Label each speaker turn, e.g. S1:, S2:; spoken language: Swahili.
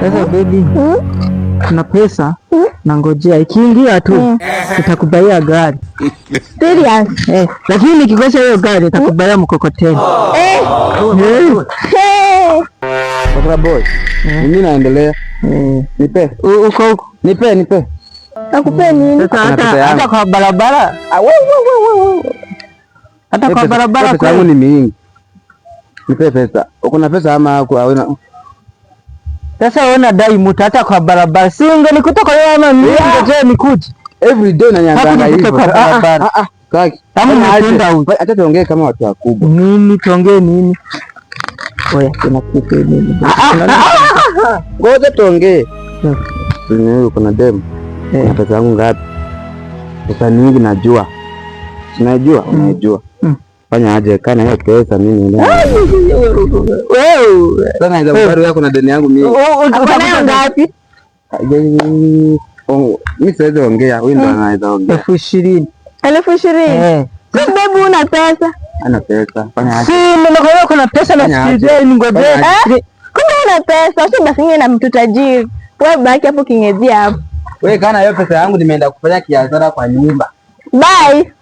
S1: Sasa baby, kuna pesa na ngojea ikiingia tu nitakubaia gari.
S2: Serious?
S1: Lakini nikikosa hiyo gari nitakubaia mkokoteni.
S3: Bakra boy. Mimi naendelea. Nipe.
S1: Uko
S3: Nipe.
S2: Nakupe nini?
S1: Hata kwa barabara. Hata kwa barabara
S3: pesa yangu ni mingi. Nipe pesa. Uko na pesa ama hauna?
S1: Sasa wewe unadai mtu hata kwa barabara. Si ungenikuta kwa wewe ama mimi ngoje nikuje.
S3: Every day unanyang'anya hivyo.
S1: Kaki. Kama unapenda
S3: hata tuongee kama watu wakubwa.
S1: Nini tuongee nini? Oya, tunakupa nini?
S3: Ngoja tuongee. Wewe uko na demu. Na pesa yangu ngapi? Pesa nyingi najua. Unajua? Fanya aje kana hiyo pesa mimi.
S1: Wewe.
S3: Sana hizo bado yako na deni yangu mimi.
S2: Uko ngapi?
S3: Mimi siwezi ongea, wewe ndo anaweza ongea.
S1: 20,000.
S2: 20,000? Sasa babu una pesa?
S3: Ana pesa. Fanya aje?
S1: Si mnaona kuna pesa na sikizeni ningoje.
S2: Kumbe una pesa, usibaki na mtu tajiri. Wewe baki hapo kingezia hapo.
S3: Wewe kana hiyo pesa yangu nimeenda kufanya kiazara kwa nyumba.
S2: Bye.